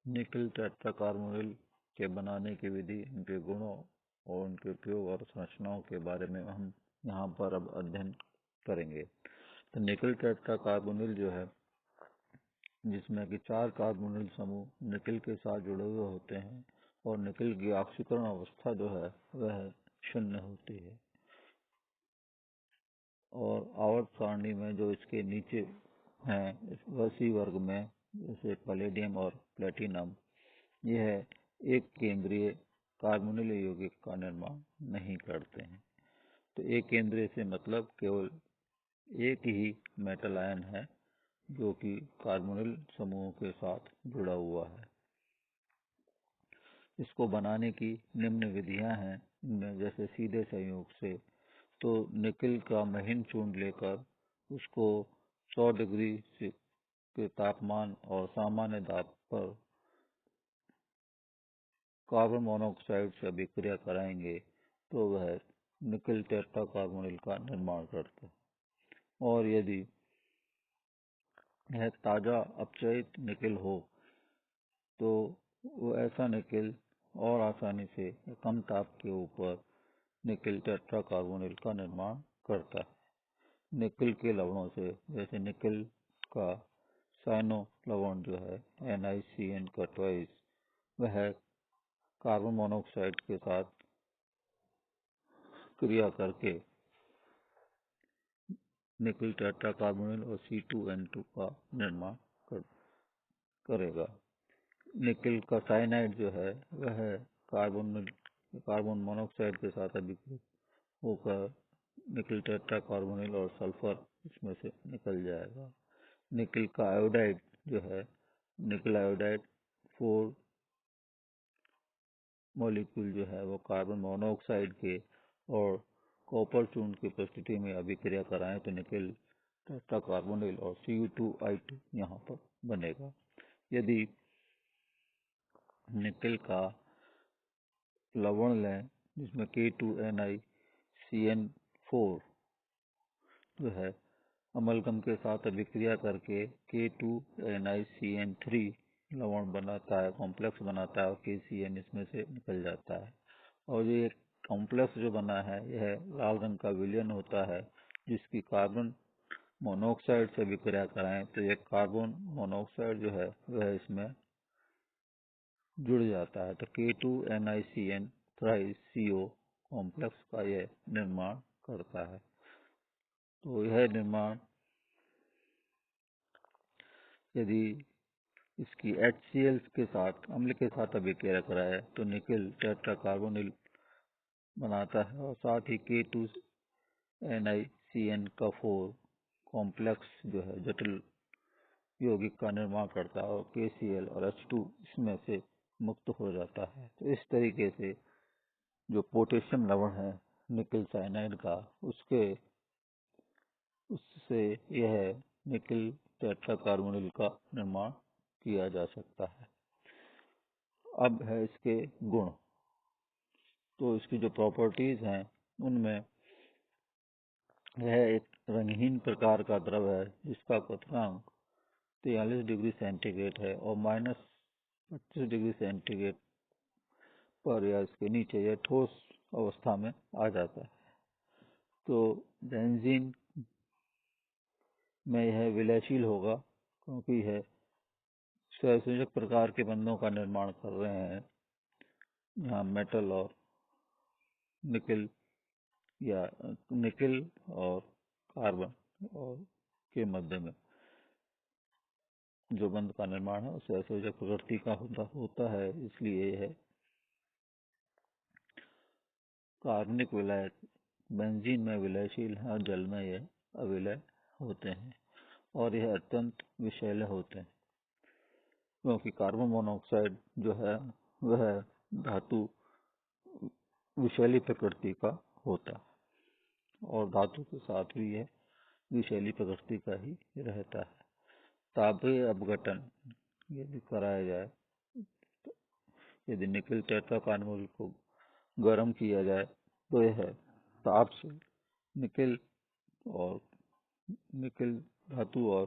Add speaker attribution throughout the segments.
Speaker 1: निकल टेट्राकार्बोनिल के बनाने की विधि, उनके गुणों और उनके उपयोग और संरचनाओं के बारे में हम यहाँ पर अब अध्ययन करेंगे। तो निकल टेट्राकार्बोनिल जो है, जिसमें कि 4 कार्बोनिल समूह निकल के साथ जुड़े हुए होते हैं और निकल की ऑक्सीकरण अवस्था जो है वह 0 होती है। और आवर्त सारणी में जो इसके नीचे हैं वह सी वर्ग में, जैसे पैलेडियम और प्लेटिनम, यह एक केंद्रीय कार्बोनिल यौगिक का निर्माण नहीं करते हैं। तो एक केंद्रीय से मतलब केवल एक ही मेटल आयन है जो कि कार्बोनिल समूहों के साथ जुड़ा हुआ है। इसको बनाने की निम्न विधियां हैं, इनमें जैसे सीधे संयोग से, तो निकल का महीन चूर्ण लेकर उसको 100 डिग्री के तापमान और सामान्य दाब पर कार्बन मोनोऑक्साइड से अभिक्रिया कराएंगे तो वह निकल टेट्राकार्बोनिल का निर्माण करता है। और यदि यह ताजा अपचयित निकल हो तो वो ऐसा निकल और आसानी से कम ताप के ऊपर निकल टेट्राकार्बोनिल का निर्माण करता है। निकल के लवणों से, जैसे निकल का साइनो लवण जो है NiCN का ट्वाइस, वह कार्बन मोनोऑक्साइड के साथ क्रिया करके निकल टेट्राकार्बोनिल और C2N2 का निर्माण करेगा। निकल का साइनाइड जो है वह कार्बन मोनोऑक्साइड के साथ अभिक्रिया होकर निकल टेट्राकार्बोनिल और सल्फर इसमें से निकल जाएगा। निकल का आयोडाइड जो है, निकल आयोडाइड 4 मॉलिक्यूल जो है वो कार्बन मोनोऑक्साइड के और कॉपर चूर्ण की उपस्थिति में अभिक्रिया कराएं तो निकल टेट्राकार्बोनिल और Cu2I2 यहाँ पर बनेगा। यदि निकल का लवण लें जिसमें K2NiCN4 जो है अमलगम के साथ अभिक्रिया करके K2NiCN3 लवण बनाता है, कॉम्प्लेक्स बनाता है और KCN इसमें से निकल जाता है। और ये कॉम्प्लेक्स जो बना है यह लाल रंग का विलयन होता है, जिसकी कार्बन मोनोऑक्साइड से अभिक्रिया कराएं तो एक कार्बन मोनोऑक्साइड जो है वह इसमें जुड़ जाता है। तो K2NiCN थ्राइस CO कॉम्प्लेक्स का यह निर्माण करता है। तो यह निर्माण यदि इसकी HCl के साथ, अम्ल के साथ अभिक्रिया कराए तो निकल टेट्राकार्बोनिल बनाता है और साथ ही K2NiCN का 4 कॉम्प्लेक्स जो है जटिल यौगिक का निर्माण करता है और KCl और H2 इसमें से मुक्त हो जाता है। तो इस तरीके से जो पोटेशियम लवण है निकल साइनाइड का, उससे यह निकल टेट्राकार्बोनिल का निर्माण किया जा सकता है। अब है इसके गुण। तो इसकी जो प्रॉपर्टीज हैं उनमें यह एक रंगहीन प्रकार का द्रव है जिसका क्वथनांक 43 डिग्री सेंटीग्रेड है और -25 डिग्री सेंटीग्रेड पर या इसके नीचे यह ठोस अवस्था में आ जाता है। तो बेंजीन में यह विलयशील होगा क्योंकि यह सहसंयोजक प्रकार के बंधों का निर्माण कर रहे हैं। यहाँ मेटल और निकल या निकल और कार्बन और के मध्य में जो बंध का निर्माण है उसे असंयोजक प्रकृति का होता है, इसलिए यह कार्बनिक विलय बेंजीन में विलयशील है और जल में यह अविलय होते हैं और यह अत्यंत विषैले होते हैं क्योंकि कार्बन मोनोऑक्साइड जो है वह धातु विषैली प्रकृति का होता है और धातु के साथ भी यह विषैली प्रकृति का ही रहता है। तापीय अपघटन यदि कराया जाए, यदि निकल टेट्राकार्बोनिल को गर्म किया जाए तो यह ताप से निकल और निकल धातु और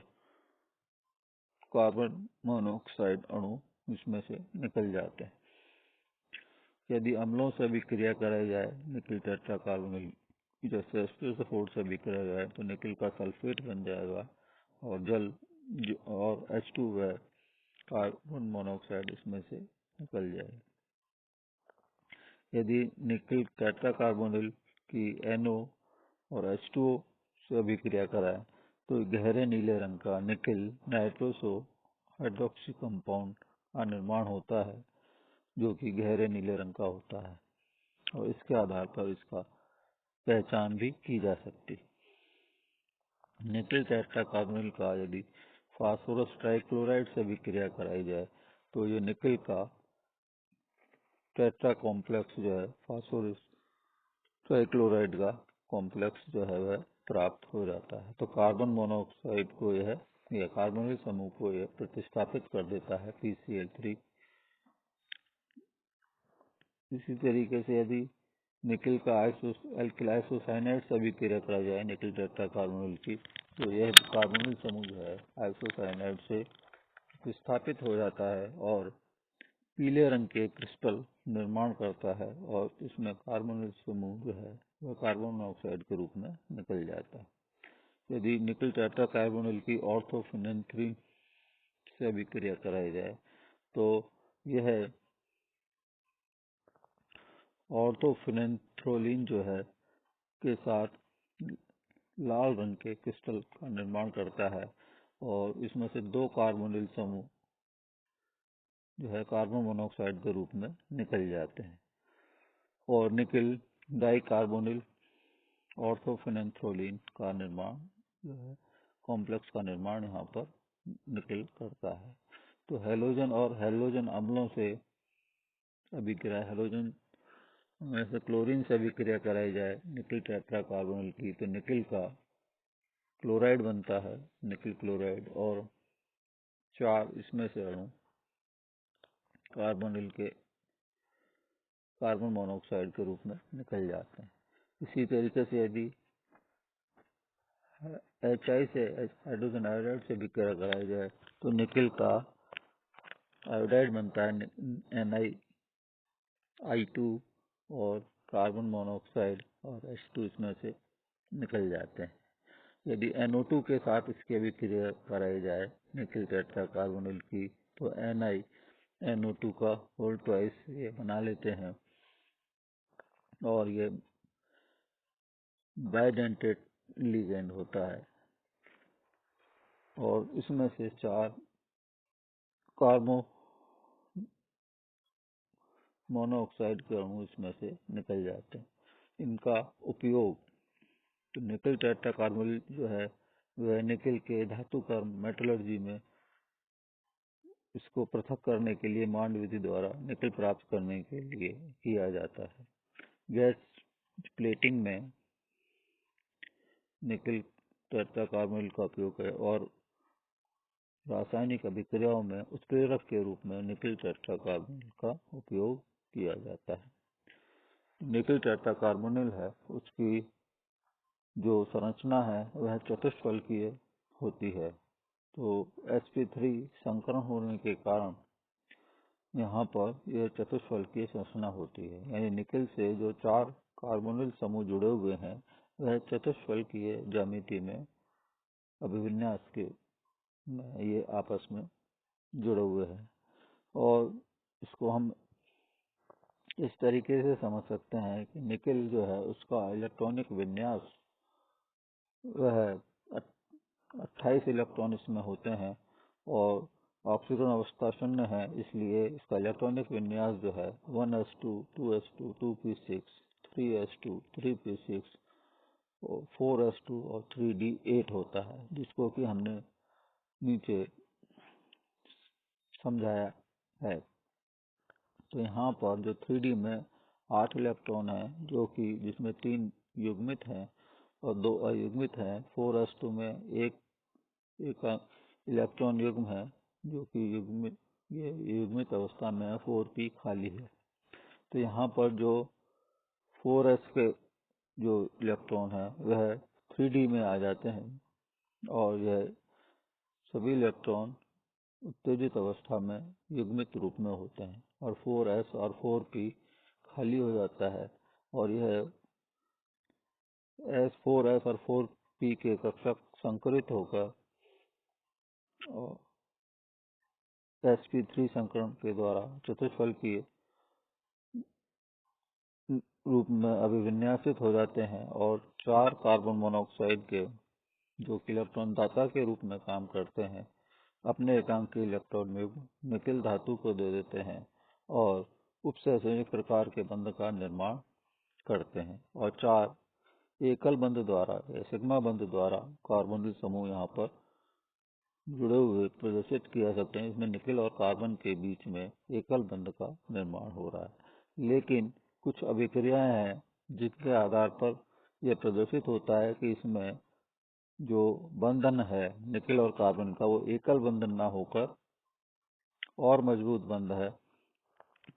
Speaker 1: कार्बन मोनोऑक्साइड अणु इसमें से निकल जाते हैं। यदि अम्लों से अभिक्रिया कराई जाए निकिल टेट्राकार्बोनिल, जैसे एस्टर्सफोर्ड से अभिक्रिया जाए तो निकिल का सल्फेट बन जाएगा और जल और H2 व कार्बन मोनोऑक्साइड इसमें से निकल जाएगा। यदि निकिल टेट्राकार्बोनिल की NO और H2O से अभिक्रिया कराए तो गहरे नीले रंग का निकिल नाइट्रोसो हाइड्रोक्सी कंपाउंड का निर्माण होता है, जो कि गहरे नीले रंग का होता है और इसके आधार पर इसका पहचान भी की जा सकती। निकिल टेट्राकार्बोनिल का यदि फास्फोरस ट्राइक्लोराइड से अभिक्रिया कराई जाए तो ये निकिल का टेट्रा कॉम्प्लेक्स जो है फास्फोरस ट्राइक्लोराइड का कॉम्प्लेक्स जो है वह प्राप्त हो जाता है। तो कार्बन मोनोऑक्साइड को यह कार्बोनिल समूह को यह प्रतिस्थापित कर देता है PCl3। इसी तरीके से यदि निकिल का एल्किल आइसोसाइनाइड से अभिक्रिया करा जाए निकिल टेट्राकार्बोनिल की तो यह कार्बोनिल समूह जो है आइसोसाइनाइड से प्रतिस्थापित हो जाता है और पीले रंग के क्रिस्टल निर्माण करता है और इसमें कार्बोनिल समूह जो है वह कार्बन मोनोऑक्साइड के रूप में निकल जाता है। यदि निकिल टेट्राकार्बोनिल की ऑर्थोफिनेंथ्रीन से अभिक्रिया कराई जाए तो यह ऑर्थोफिनेंथ्रोलिन जो है के साथ लाल रंग के क्रिस्टल का निर्माण करता है और इसमें से 2 कार्बोनिल समूह जो है कार्बन मोनोऑक्साइड के रूप में निकल जाते हैं और निकिल डाइकार्बोनिल ऑर्थोफिनेंथ्रोलिन का निर्माण जो है कॉम्प्लेक्स का निर्माण यहाँ पर निकिल करता है। तो हैलोजन और हैलोजन अम्लों से अभिक्रिया हैलोजन में से क्लोरीन से अभिक्रिया कराई जाए निकिल टेट्राकार्बोनिल की तो निकिल का क्लोराइड बनता है, निकिल क्लोराइड, और 4 इसमें से अणु कार्बोनिल के कार्बन मोनोऑक्साइड के रूप में निकल जाते हैं। इसी तरीके से यदि HI से हाइड्रोजन आयोडाइड से अभिक्रिया कराई जाए तो निकिल का आयोडाइड बनता है NiI2 और कार्बन मोनोऑक्साइड और H2 इसमें से निकल जाते हैं। यदि NO2 के साथ इसकी अभिक्रिया कराई जाए निकिल टेट्राकार्बोनिल की तो NiNO2 का होल ट्वाइस ये बना लेते हैं और ये बाइडेंटेट लिगेंड होता है और इसमें से 4 कार्बो मोनोऑक्साइड के अणु इसमें से निकल जाते हैं। इनका उपयोग तो निकिल टेट्राकार्बोनिल जो है वह निकिल के धातु कर्म मेटलर्जी में इसको पृथक करने के लिए मांड विधि द्वारा निकिल प्राप्त करने के लिए किया जाता है। गैस प्लेटिंग में निकिल टेट्राकार्बोनिल का उपयोग है और रासायनिक अभिक्रियाओं में उत्प्रेरक के रूप में निकिल टेट्राकार्बोनिल का उपयोग किया जाता है। निकिल टेट्राकार्बोनिल है उसकी जो संरचना है वह चतुष्फलकीय होती है। तो sp3 संकरण होने के कारण यहाँ पर यह चतुष्फलकीय संरचना होती है, यानी निकिल से जो 4 कार्बोनिल समूह जुड़े हुए हैं वह चतुष्फलकीय ज्यामिति में अभिविन्यास के ये आपस में जुड़े हुए हैं और इसको हम इस तरीके से समझ सकते हैं कि निकिल जो है उसका इलेक्ट्रॉनिक विन्यास वह 28 इलेक्ट्रॉन इसमें होते हैं और ऑक्सीजन अवस्था शून्य है, इसलिए इसका इलेक्ट्रॉनिक विन्यास जो है 1s2 2s2 2p6 3s2 3p6 और 4s2 और 3d8 होता है, जिसको कि हमने नीचे समझाया है। तो यहाँ पर जो 3D में 8 इलेक्ट्रॉन है जो कि जिसमें 3 युग्मित हैं और 2 अयुग्मित हैं। 4s2 में एक इलेक्ट्रॉन युग्म है जो कि युग्मित अवस्था में 4p खाली है। तो यहाँ पर जो 4s के जो इलेक्ट्रॉन है वह 3D में आ जाते हैं और यह सभी इलेक्ट्रॉन उत्तेजित अवस्था में युग्मित रूप में होते हैं, और 4s और 4p खाली हो जाता है, और यह 4s और 4p के कक्षक संकरित होकर sp3 संकरण के द्वारा चतुष्फलकीय रूप में अभिविन्यासित हो जाते हैं, और 4 कार्बन मोनोऑक्साइड के जो कि इलेक्ट्रॉन दाता के रूप में काम करते हैं, अपने एकांकी इलेक्ट्रॉन में निकिल धातु को दे देते हैं और उपसहसंयुक्त प्रकार के बंध का निर्माण करते हैं। और 4 एकल बंध द्वारा या सिग्मा बंध द्वारा कार्बोनिल समूह यहाँ पर जुड़े हुए प्रदर्शित किया सकते हैं। इसमें निकिल और कार्बन के बीच में एकल बंध का निर्माण हो रहा है, लेकिन कुछ अभिक्रियाएं हैं जिनके आधार पर यह प्रदर्शित होता है कि इसमें जो बंधन है निकिल और कार्बन का वो एकल बंधन ना होकर और मजबूत बंध है,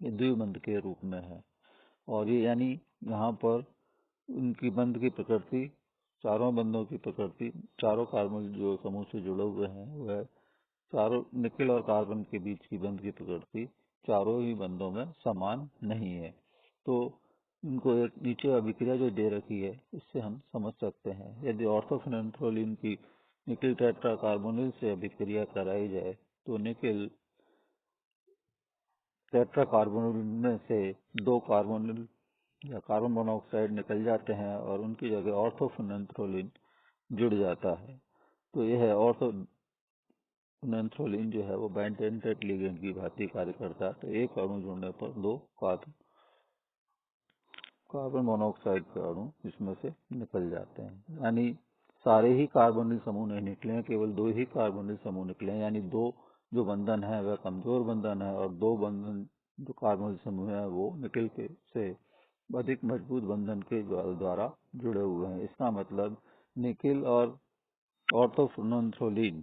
Speaker 1: ये द्विबंध के रूप में है। और ये यानी यहाँ पर उनकी बंध की प्रकृति, चारों बंधों की प्रकृति, चारों कार्बन जो समूह से जुड़े हुए हैं वह चारों निकिल और कार्बन के बीच की बंध की प्रकृति चारों ही बंधों में समान नहीं है। तो इनको एक नीचे अभिक्रिया जो दे रखी है इससे हम समझ सकते हैं। यदि ऑर्थोफेनोल्फोलिन की निकिल टेट्रा कार्बोनिल से अभिक्रिया कराई जाए तो निकिल टेट्रा कार्बोनिल में से 2 कार्बोनिल या कार्बन मोनोऑक्साइड निकल जाते हैं और उनकी जगह ऑर्थोफेनोल्फोलिन जुड़ जाता है। तो यह ऑर्थोफेनोल्फोलिन जो है वो बाइंडेंटेड लिगेंड की भांति कार्य करता है। तो एक अणु जुड़ने पर 2 कार्बन मोनोऑक्साइड के अणु इसमें से निकल जाते हैं। यानी सारे ही कार्बोनिल समूह नहीं निकले हैं, केवल 2 ही कार्बोनिल समूह निकले हैं। यानी 2 जो बंधन है वह कमजोर बंधन है, और 2 बंधन जो कार्बोनिल समूह है वो निकिल के से अधिक मजबूत बंधन के द्वारा जुड़े हुए हैं। इसका मतलब निकिल और ऑर्थोफेनोल्फोलिन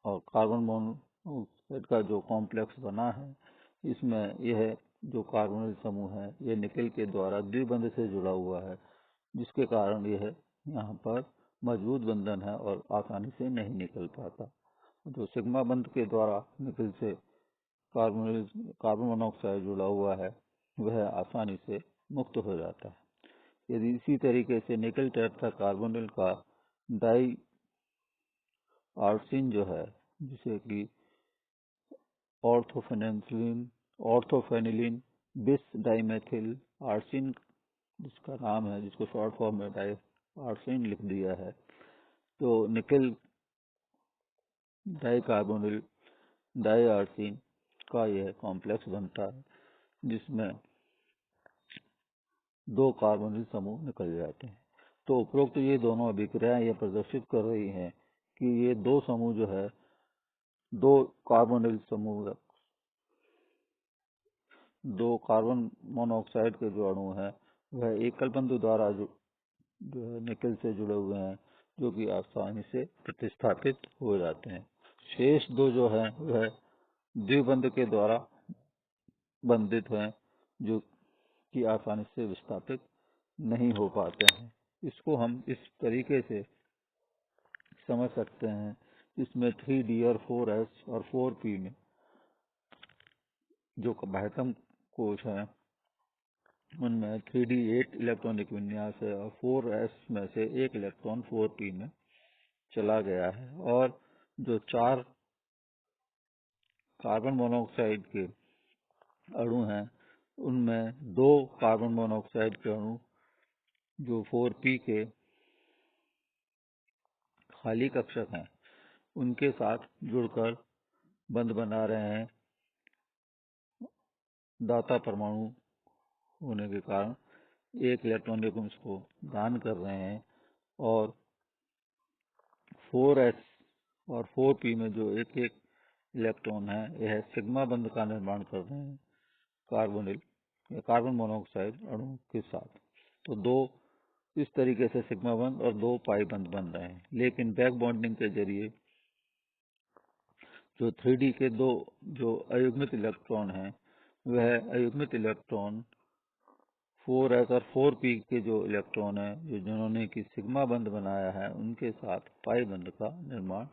Speaker 1: और कार्बन मोनोऑक्साइड का जो कॉम्प्लेक्स बना है इसमें यह जो कार्बोनिल समूह है यह निकिल के द्वारा द्विबंध से जुड़ा हुआ है, जिसके कारण यह यहाँ पर मजबूत बंधन है और आसानी से नहीं निकल पाता। जो सिग्मा बंध के द्वारा निकिल से कार्बन मोनोऑक्साइड जुड़ा हुआ है वह आसानी से मुक्त हो जाता है। यदि इसी तरीके से निकिल टेट्रा कार्बोनिल का डाई आर्सिन जो है, जिसे कि ऑर्थोफेनिलिन बिस डाइमेथिल आर्सिन जिसका नाम है, जिसको शॉर्ट फॉर्म में डाई आर्सिन लिख दिया है, तो nickel di carbonyl di arsine का यह कॉम्प्लेक्स बनता है जिसमें 2 कार्बोनिल समूह निकल जाते हैं। तो उपरोक्त ये दोनों अभिक्रियाएं यह प्रदर्शित कर रही हैं कि ये 2 समूह जो है 2 कार्बोनिल समूह 2 कार्बन मोनोऑक्साइड के जो अणु है वह एकल बंध द्वारा जो है निकिल से जुड़े हुए हैं, जो कि आसानी से प्रतिस्थापित हो जाते हैं। शेष 2 जो है वह द्विबंध के द्वारा बंधित हैं, जो कि आसानी से विस्थापित नहीं हो पाते हैं। इसको हम इस तरीके से समझ सकते हैं। इसमें 3D और 4s और 4p में जो बाह्यतम कोश है उनमें 3D 8 इलेक्ट्रॉनिक विन्यास है और 4s में से 1 इलेक्ट्रॉन 4p में चला गया है, और जो 4 कार्बन मोनोऑक्साइड के अणु हैं उनमें 2 कार्बन मोनोऑक्साइड के अणु जो 4p के खाली कक्षक हैं उनके साथ जुड़कर बंध बना रहे हैं। दाता परमाणु होने के कारण 1 इलेक्ट्रॉन उसको दान कर रहे हैं, और 4s और 4p में जो एक इलेक्ट्रॉन है यह सिग्मा बंध का निर्माण कर रहे हैं कार्बोनिल या कार्बन मोनोऑक्साइड अणु के साथ। तो 2 इस तरीके से सिग्मा बंध और 2 पाई बंध बन रहे हैं। लेकिन बैक बॉन्डिंग के जरिए जो 3D के 2 जो अयुग्मित इलेक्ट्रॉन हैं वह अयुग्मित इलेक्ट्रॉन 4s और 4p के जो इलेक्ट्रॉन है जिन्होंने कि सिग्मा बंध बनाया है उनके साथ पाई बंध का निर्माण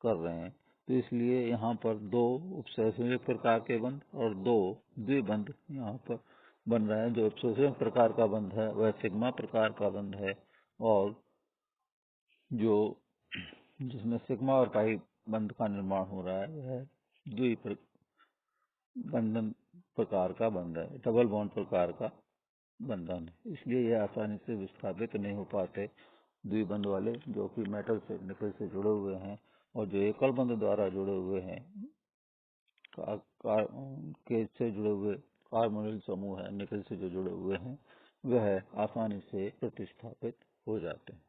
Speaker 1: कर रहे हैं। तो इसलिए यहाँ पर दो उपसंयोजक प्रकार के बंध और दो द्विबंध यहाँ पर बन रहा है। जो उपसंयोजक प्रकार का बंध है वह सिग्मा प्रकार का बंध है, और जो जिसमें सिग्मा और पाई बंध का निर्माण हो रहा है वह द्विबंधन प्रकार का बंध है, डबल बॉन्ड प्रकार का बंधन है। इसलिए यह आसानी से विस्थापित नहीं हो पाते द्विबंध वाले, जो कि मेटल से निकल से जुड़े हुए हैं, और जो एकल बंध द्वारा जुड़े हुए हैं के से जुड़े हुए कार्बोनिल समूह है निकल से जो जुड़े हुए हैं वह आसानी से प्रतिस्थापित हो जाते हैं।